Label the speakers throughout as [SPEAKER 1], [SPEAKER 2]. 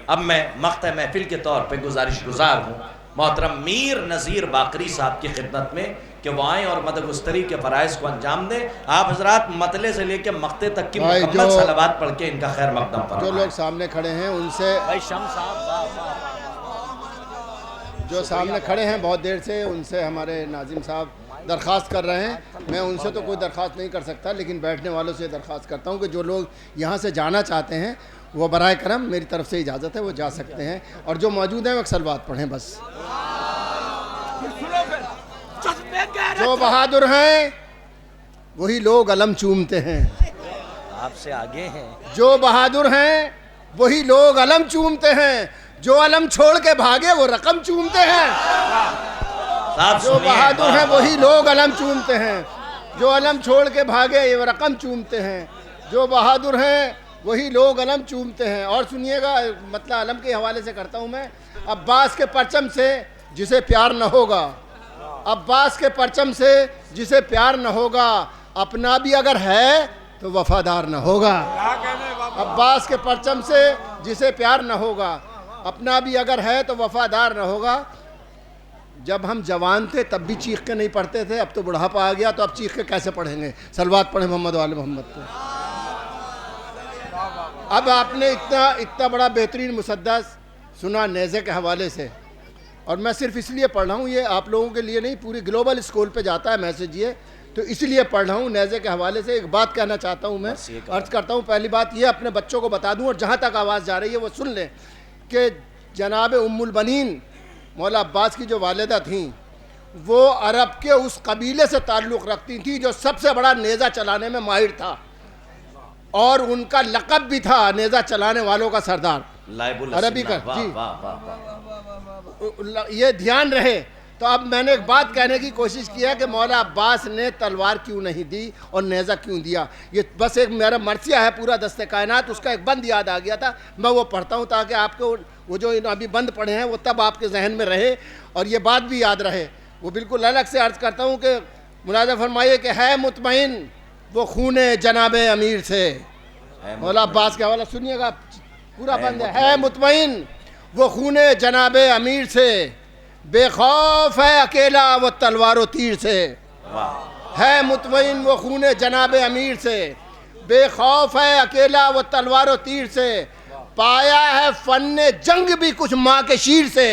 [SPEAKER 1] اب میں مقطع محفل کے طور پہ گزارش گزار ہوں محترم میر نذیر باقری صاحب کی خدمت میں کہ وہ آئیں اور مدح گستری کے فرائض کو انجام دیں. آپ حضرات مطلع سے لے کے مقطع تک کی مکمل صلوات پڑھ کے ان کا خیر مقدم فرمائیں.
[SPEAKER 2] جو لوگ سامنے کھڑے ہیں ان سے، جو سامنے کھڑے ہیں بہت دیر سے، ان سے ہمارے ناظم صاحب درخواست کر رہے ہیں. میں ان سے تو کوئی درخواست نہیں کر سکتا، لیکن بیٹھنے والوں سے درخواست کرتا ہوں کہ جو لوگ یہاں سے جانا چاہتے ہیں وہ برائے کرم میری طرف سے اجازت ہے وہ جا سکتے ہیں، اور جو موجود ہیں وہ صلوات پڑھیں بس. جو بہادر ہیں وہی لوگ علم چومتے ہیں.
[SPEAKER 3] آپ سے آگے ہیں.
[SPEAKER 2] جو بہادر ہیں وہی لوگ علم چومتے ہیں، جو علم چھوڑ کے بھاگے وہ رقم چومتے ہیں. جو بہادر ہیں وہی لوگ علم چومتے ہیں، جو علم چھوڑ کے بھاگے یہ رقم چومتے ہیں. جو بہادر ہیں وہی لوگ علم چومتے ہیں. اور سنیے گا، مطلب علم کے حوالے سے کرتا ہوں میں. عباس کے پرچم سے جسے پیار نہ ہوگا، عباس کے پرچم سے جسے پیار نہ ہوگا، اپنا بھی اگر ہے تو وفادار نہ ہوگا. عباس کے پرچم سے جسے پیار نہ ہوگا، اپنا بھی اگر ہے تو وفادار نہ ہوگا. جب ہم جوان تھے تب بھی چیخ کے نہیں پڑھتے تھے، اب تو بڑھاپا آ گیا تو اب چیخ کے کیسے پڑھیں گے؟ صلوات پڑھیں محمد و آل محمد پہ. اب آپ نے اتنا بڑا بہترین مسدس سنا نیزے کے حوالے سے، اور میں صرف اس لیے پڑھ رہا ہوں، یہ آپ لوگوں کے لیے نہیں، پوری گلوبل اسکول پہ جاتا ہے میسج یہ، تو اس لیے پڑھ رہا ہوں. نیزے کے حوالے سے ایک بات کہنا چاہتا ہوں، میں عرض کرتا ہوں. پہلی بات یہ اپنے بچوں کو بتا دوں، اور جہاں تک آواز جا رہی ہے وہ سن لیں، کہ جناب ام البنین مولا عباس کی جو والدہ تھیں وہ عرب کے اس قبیلے سے تعلق رکھتی تھیں جو سب سے بڑا نیزہ چلانے میں ماہر تھا، اور ان کا لقب بھی تھا نیزہ چلانے والوں کا سردار. عربی کا جی، یہ دھیان رہے. تو اب میں نے ایک بات کہنے کی کوشش کی ہے کہ مولا عباس نے تلوار کیوں نہیں دی اور نیزہ کیوں دیا. یہ بس ایک میرا مرثیہ ہے پورا دست کائنات، اس کا ایک بند یاد آ گیا تھا، میں وہ پڑھتا ہوں تاکہ آپ کو وہ جو ابھی بند پڑھے ہیں وہ تب آپ کے ذہن میں رہے اور یہ بات بھی یاد رہے. وہ بالکل الگ سے عرض کرتا ہوں کہ ملاحظہ فرمائیے کہ ہے مطمئن وہ خون جناب امیر سے. مولا عباس کے حوالہ سنیے گا، پورا بند ہے مطمئن وہ خون جناب امیر سے، بے خوف ہے اکیلا وہ تلوار و تیر سے. ہے مطمئن وہ خون جناب امیر سے، بے خوف ہے اکیلا وہ تلوار و تیر سے. پایا ہے فن جنگ بھی کچھ ماں کے شیر سے،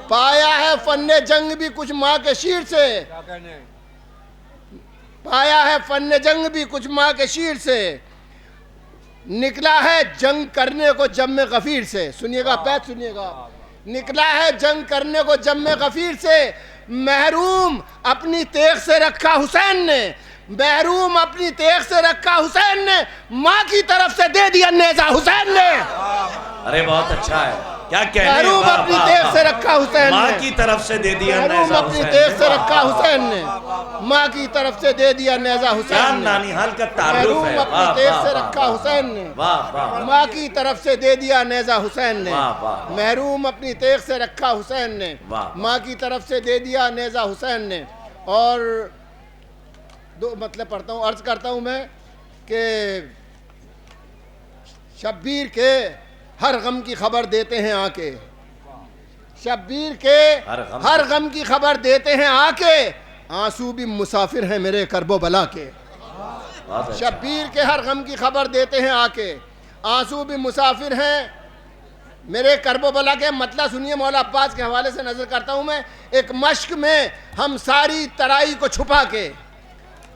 [SPEAKER 2] پایا ہے فن جنگ بھی کچھ ماں کے شیر سے، پایا ہے فن جنگ بھی کچھ ماں کے شیر سے. نکلا ہے جنگ کرنے کو جم غفیر سے. سنیے گا بیت سنیے گا. نکلا ہے جنگ کرنے کو جم غفیر سے، محروم اپنی تیغ سے رکھا حسین نے، محروم اپنی تیغ سے رکھا حسین نے، ماں کی طرف سے دے دیا نیزہ حسین نے.
[SPEAKER 1] ارے بہت اچھا ہے، کیا کہنے ہیں.
[SPEAKER 2] محروم اپنی تیغ سے رکھا حسین نے،
[SPEAKER 1] ماں کی طرف سے دے دیا نیزہ
[SPEAKER 2] محروم اپنی تیغ سے رکھا حسین نے، ماں کی طرف سے دے دیا نیزہ حسین نے.
[SPEAKER 1] نانی حال کا تعارف
[SPEAKER 2] محروم
[SPEAKER 1] ہے.
[SPEAKER 2] اپنی تیغ سے رکھا حسین نے، ماں کی طرف سے دے دیا نیزہ حسین نے. محروم اپنی تیغ سے رکھا حسین نے، ماں کی طرف سے دے دیا نیزہ حسین نے. اور دو مطلب پڑھتا ہوں، عرض کرتا ہوں میں کہ شبیر کے ہر غم کی خبر دیتے ہیں آ کے، شبیر کے ہر غم کی خبر دیتے ہیں آ کے، آنسو بھی مسافر ہیں میرے کرب و بلا کے. شبیر کے ہر غم کی خبر دیتے ہیں آ کے، آنسو بھی مسافر ہیں میرے کرب و بلا کے. مطلب سنیے، مولا عباس کے حوالے سے نظر کرتا ہوں میں. ایک مشق میں ہم ساری ترائی کو چھپا کے،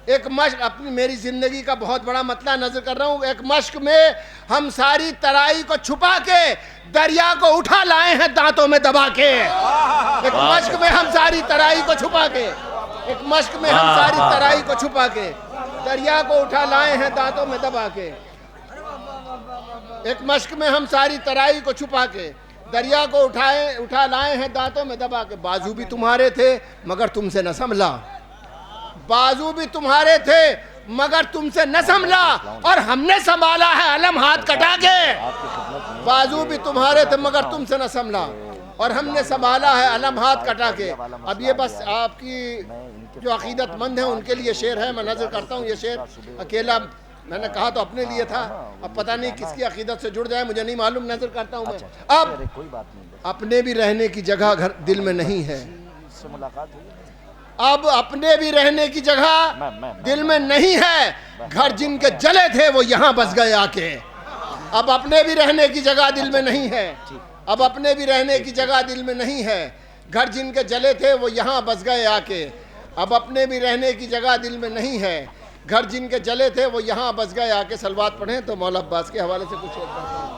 [SPEAKER 2] ایک مشق اپنی میری زندگی کا بہت بڑا مطلع نظر کر رہا ہوں. ایک مشق میں ہم ساری ترائی کو چھپا کے دریا کو اٹھا لائے ہیں دانتوں میں دبا کے. ایک مشق میں ہم ساری ترائی کو چھپا کے، ایک مشق میں ہم ساری ترائی کو چھپا کے دریا کو اٹھا لائے ہیں دانتوں میں دبا کے. ایک مشق میں ہم ساری ترائی کو چھپا کے دریا کو اٹھا لائے ہیں دانتوں میں دبا کے. بازو بھی تمہارے تھے مگر تم سے نہ سنبھلا، بازو بھی تمہارے تھے مگر تم سے نہ سنبھلا، اور ہم نے سنبھالا ہے علم ہاتھ کٹا کے. بازو بھی تمہارے تھے مگر تم سے نہ سنبھلا، اور ہم نے سنبھالا ہے علم ہاتھ کٹا کے. اب یہ بس آپ کی جو عقیدت مند ہیں ان کے لیے شعر ہے. میں نظر کرتا ہوں یہ شعر اکیلا میں نے کہا تو اپنے لیے تھا، اب پتہ نہیں کس کی عقیدت سے جڑ جائے مجھے نہیں معلوم، نظر کرتا ہوں میں. اب
[SPEAKER 3] کوئی بات نہیں،
[SPEAKER 2] اپنے بھی رہنے کی جگہ گھر دل میں نہیں ہے،
[SPEAKER 3] اس سے ملاقات ہوئی.
[SPEAKER 2] اب اپنے بھی رہنے کی جگہ دل میں نہیں ہے، گھر جن کے جلے تھے وہ یہاں بس گئے آ کے. اب اپنے بھی رہنے کی جگہ دل میں نہیں ہے، اب اپنے بھی رہنے کی جگہ دل میں نہیں ہے، گھر جن کے جلے تھے وہ یہاں بس گئے آ کے. اب اپنے بھی رہنے کی جگہ دل میں نہیں ہے، گھر جن کے جلے تھے وہ یہاں بس گئے آ کے. سلوات پڑھیں تو مولا عباس کے حوالے سے کچھ شیئر کرتا ہوں.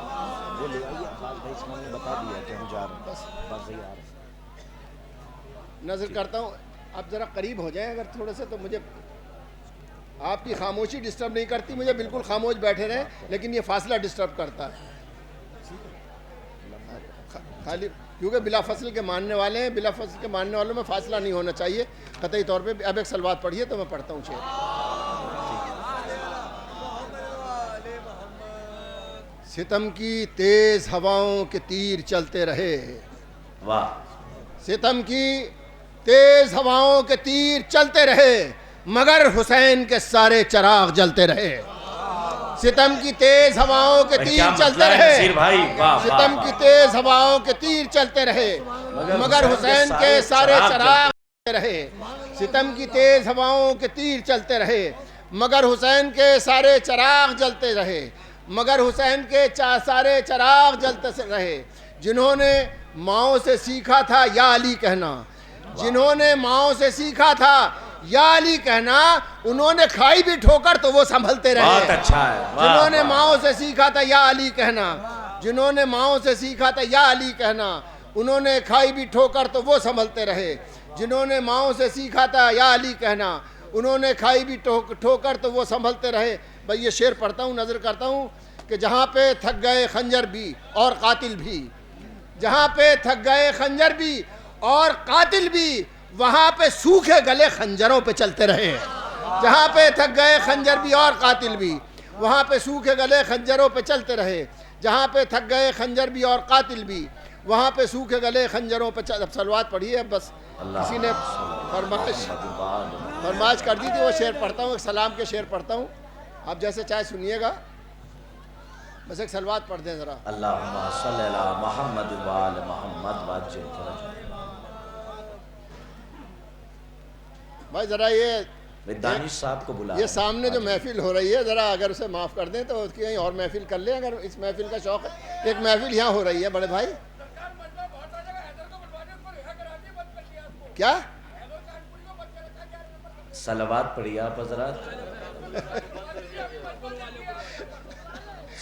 [SPEAKER 3] وہ لے آئیے، عباس بھائی اس نے بتا دیا کہ ہم جا رہے ہیں، بس عباس بھائی آ رہے ہیں.
[SPEAKER 2] نظر کرتا ہوں آپ ذرا قریب ہو جائیں اگر تھوڑے سے، تو مجھے آپ کی خاموشی ڈسٹرب نہیں کرتی، مجھے بالکل خاموش بیٹھے رہیں، لیکن یہ فاصلہ ڈسٹرب کرتا ہے خالی، کیونکہ بلا فصل کے ماننے والے ہیں، بلا فصل کے ماننے والوں میں فاصلہ نہیں ہونا چاہیے قطعی طور پہ. اب ایک سلوات پڑھیے تو میں پڑھتا ہوں شعر. ستم کی تیز ہواؤں کے تیر چلتے رہے،
[SPEAKER 1] واہ.
[SPEAKER 2] ستم کی تیز ہواؤں کے تیر چلتے رہے، مگر حسین کے سارے چراغ جلتے رہے. ستم کی تیز ہواؤں کے تیر چلتے رہے، ستم کی تیز ہواؤں کے تیر چلتے رہے، مگر حسین کے سارے چراغ جلتے رہے. ستم کی تیز ہواؤں کے تیر چلتے رہے، مگر حسین کے سارے چراغ جلتے رہے، مگر حسین کے سارے چراغ جلتے رہے. جنہوں نے ماؤں سے سیکھا تھا یا علی کہنا، جنہوں نے ماؤں سے سیکھا تھا یا علی کہنا، انہوں نے کھائی بھی ٹھوکر تو وہ سنبھلتے رہے.
[SPEAKER 1] بہت اچھا ہے.
[SPEAKER 2] جنہوں نے ماؤں سے سیکھا تھا یا علی کہنا، جنہوں نے ماؤں سے سیکھا تھا یا علی کہنا، انہوں نے کھائی بھی ٹھوکر تو وہ سنبھلتے رہے. جنہوں نے ماؤں سے سیکھا تھا یا علی کہنا، انہوں نے کھائی بھی ٹھوکر تو وہ سنبھلتے رہے. بھائی یہ شعر پڑھتا ہوں، نظر کرتا ہوں کہ جہاں پہ تھک گئے خنجر بھی اور قاتل بھی، جہاں پہ تھک گئے خنجر بھی اور قاتل بھی، وہاں پہ سوکھے گلے خنجروں پہ چلتے رہے. جہاں پہ تھک گئے خنجر بھی اور قاتل بھی، وہاں پہ سوکھے گلے خنجروں پہ چلتے رہے. جہاں پہ تھک گئے خنجر بھی اور قاتل بھی، وہاں پہ سوکھے گلے خنجروں پہ اب سلوات پڑھیے. اب بس کسی نے فرمائش کر دی تھی، وہ شعر پڑھتا ہوں، ایک سلام کے شعر پڑھتا ہوں، آپ جیسے چاہے سنیے گا. بس ایک سلوات پڑھ دیں ذرا.
[SPEAKER 1] اللہم صلی علی محمد و آل محمد وعجل فرجہ.
[SPEAKER 2] بھائی ذرا یہ
[SPEAKER 1] دانش صاحب کو بلا،
[SPEAKER 2] یہ سامنے جو محفل ہو رہی ہے ذرا اگر اسے معاف کر دیں تو اس کی کہیں اور محفل کر لیں اگر اس محفل کا شوق ہے. ایک محفل یہاں ہو رہی ہے بڑے بھائی. کیا
[SPEAKER 1] صلوات پڑھیے آپ حضرات،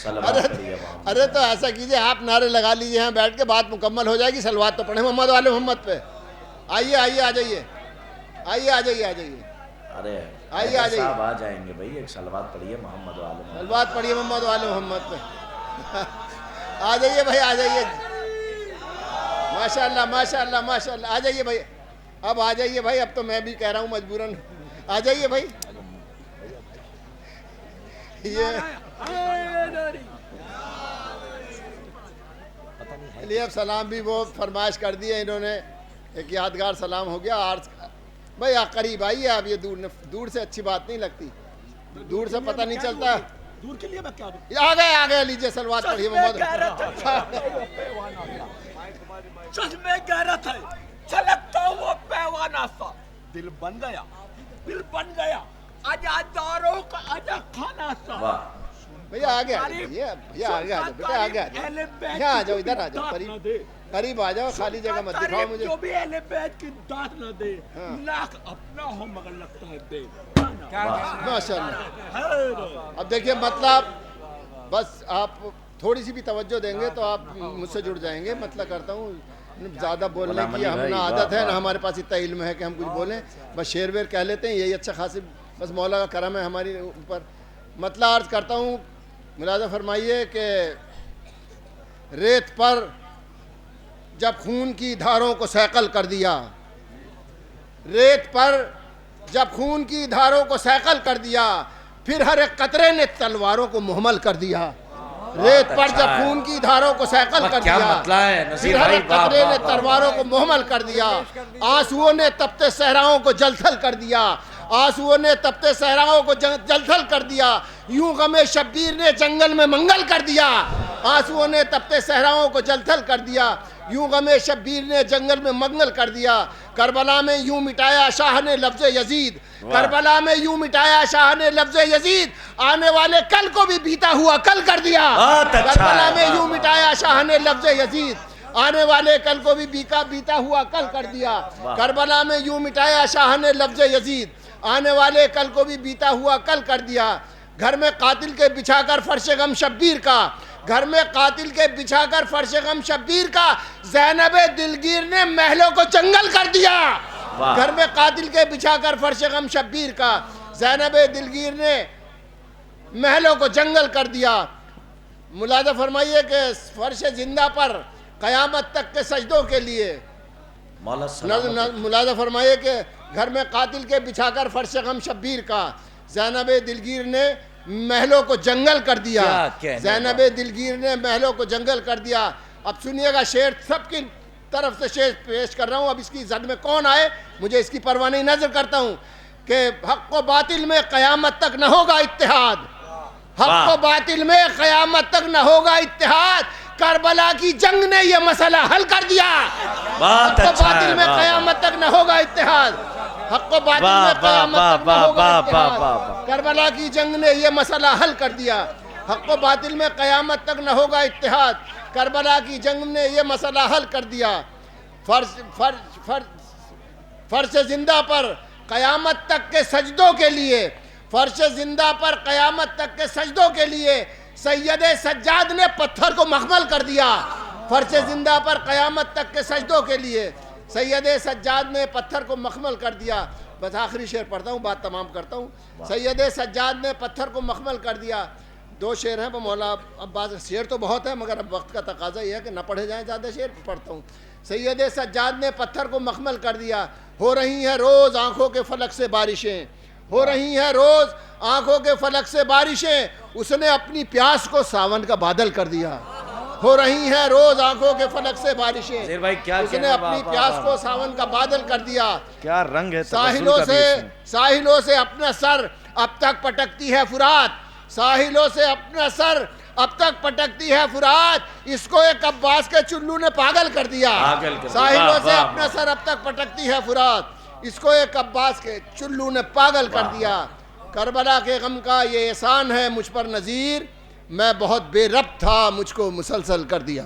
[SPEAKER 1] صلوات پڑھیے.
[SPEAKER 2] ارے تو ایسا کیجئے آپ نعرے لگا لیجئے، یہاں بیٹھ کے بات مکمل ہو جائے گی. سلوات تو پڑھیں محمد والے محمد پہ. آئیے آئیے آ جائیے، آئیے آ جائیے، آ جائیے.
[SPEAKER 1] ارے
[SPEAKER 2] آئیے آ جائیے،
[SPEAKER 1] صاحب آ جائیں گے بھائی. ایک صلوات پڑھیے محمد والے محمد.
[SPEAKER 2] سلوات پڑھیے محمد والے محمد پہ. آ جائیے بھائی، آ جائیے. ماشاءاللہ ماشاءاللہ ماشاءاللہ. آ جائیے بھائی، اب آ جائیے بھائی. اب تو میں بھی کہہ رہا ہوں مجبوراً. آ جائیے بھائی. یہ اب سلام بھی وہ فرمائش کر دی ہے انہوں نے، ایک یادگار سلام ہو گیا. بھائی آپ قریب آئیے. آپ یہ دور سے اچھی بات نہیں لگتی، دور سے پتہ نہیں چلتا.
[SPEAKER 4] دور کے لیے میں کیا دوں؟
[SPEAKER 2] آ گئے لیجیے سلوات پڑھیے محمد.
[SPEAKER 4] چشمے غیرت ہے، چھلکتا وہ پیوانہ سا، دل بن گیا، دل بن گیا عزاداروں کا عزا خانہ سا.
[SPEAKER 2] بھیا آگے آ جاؤ، بھیا آگے آ جاؤ، بیٹا آگے آ جاؤ. یہاں آ جاؤ، ادھر آ جاؤ، قریب آ جاؤ. خالی جگہ مت دکھاؤ مجھے.
[SPEAKER 4] جو بھی اہل بیت کی داد نہ دے، لاکھ اپنا ہو مگر لگتا ہے بے.
[SPEAKER 2] ماشاءاللہ. اب دیکھیے مطلب بس آپ تھوڑی سی بھی توجہ دیں گے تو آپ مجھ سے جڑ جائیں گے. مطلب کرتا ہوں زیادہ بولنے کی ہم نہ عادت ہے نہ ہمارے پاس اتنا علم ہے کہ ہم کچھ بولیں. بس شعر ویر کہہ لیتے ہیں، یہی اچھا خاصی بس مولا کا کرم ہے ہماری اوپر. مطلب عرض کرتا ہوں، ملاحظہ فرمائیے کہ ریت پر جب خون کی دھاروں کو سیقل کر دیا، ریت پر جب خون کی دھاروں کو سیقل کر دیا، پھر ہر ایک قطرے نے تلواروں کو محمل کر دیا. ریت پر جب خون کی دھاروں کو سیقل کر دیا، پھر ہر ایک قطرے نے تلواروں کو محمل کر دیا. آنسوؤں نے تپتے صحراؤں کو جل تھل کر دیا. آنسوؤں نے تپتے صحراؤں کو جلتھل کر دیا، یوں غم شبیر نے جنگل میں منگل کر دیا۔ آنسوؤں نے تپتے صحراؤں کو جلتھل کر دیا، یوں غم شبیر نے جنگل میں منگل کر دیا۔ کربلا میں یوں مٹایا شاہ نے لفظ یزید، کربلا میں یوں مٹایا شاہ نے لفظ یزید، آنے والے کل کو بھی بیتا ہوا کل کر دیا۔ کربلا میں یوں مٹایا شاہ نے لفظ یزید، آنے والے کل کو بھی بیتا ہوا کل کر دیا۔ کربلا میں یوں مٹایا شاہ نے لفظ یزید، آنے والے کل کو بھی بیتا ہوا کل کر دیا۔ گھر میں قاتل کے بچھا کر فرش غم شبیر کا، گھر میں قاتل کے بچھا کر فرش غم شبیر کا، زینب دلگیر نے محلوں کو جنگل کر دیا۔ گھر میں قاتل کے بچھا کر فرش غم شبیر کا، زینب دلگیر نے محلوں کو جنگل کر دیا۔ ملاحظہ فرمائیے کہ فرش زندہ پر قیامت تک کے سجدوں کے لیے، ملاحظہ فرمائیے کہ گھر میں قاتل کے بچھا کر فرش غم شبیر کا، زینب دلگیر نے محلوں کو جنگل کر دیا۔ زینب دلگیر نے محلوں کو جنگل کر دیا۔ اب سنیے گا شعر، سب کی طرف سے شعر پیش کر رہا ہوں، اب اس کی زد میں کون آئے مجھے اس کی پرواہ نہیں، نظر کرتا ہوں کہ حق و باطل میں قیامت تک نہ ہوگا اتحاد، حق و باطل میں قیامت تک نہ ہوگا اتحاد، کربلا کی جنگ نے یہ مسئلہ حل کر دیا۔ حق و باطل میں قیامت تک نہ ہوگا اتحاد، حق و باطل میں قیامت تک نہ ہوگا اتحاد، کربلا کی جنگ نے یہ مسئلہ حل کر دیا۔ حق و باطل میں قیامت تک نہ ہوگا اتحاد، کربلا کی جنگ نے یہ مسئلہ حل کر دیا۔ فرش زندہ پر قیامت تک کے سجدوں کے لیے، فرش زندہ پر قیامت تک کے سجدوں کے لیے سید سجاد نے پتھر کو مخمل کر دیا۔ فرش زندہ پر قیامت تک کے سجدوں کے لیے سید سجاد نے پتھر کو مخمل کر دیا۔ بس آخری شعر پڑھتا ہوں، بات تمام کرتا ہوں۔ سید سجاد نے پتھر کو مخمل کر دیا۔ دو شعر ہیں مولا عباس، شعر تو بہت ہے مگر اب وقت کا تقاضا یہ ہے کہ نہ پڑھے جائیں زیادہ شعر، پڑھتا ہوں۔ سید سجاد نے پتھر کو مخمل کر دیا، ہو رہی ہیں روز آنکھوں کے فلک سے بارشیں، ہو رہی ہیں روز آنکھوں کے فلک سے بارشیں، اس نے اپنی پیاس کو ساون کا بادل کر دیا۔ ہو رہی ہیں روز آنکھوں کے فلک سے بارشیں، اس نے اپنی پیاس کو ساون کا بادل کر دیا۔
[SPEAKER 3] کیا رنگ ہے
[SPEAKER 2] ساحلوں سے اپنا سر اب تک پٹکتی ہے فرات، ساحلوں سے اپنا سر اب تک پٹکتی ہے فرات، اس کو ایک عباس کے چلو نے پاگل کر دیا۔ ساحلوں سے اپنا سر اب تک پٹکتی ہے فرات، اس کو ایک عباس کے چلو نے پاگل کر دیا۔ کربلا کے غم کا یہ احسان ہے مجھ پر نذیر، میں بہت بے ربط تھا، مجھ کو مسلسل کر دیا۔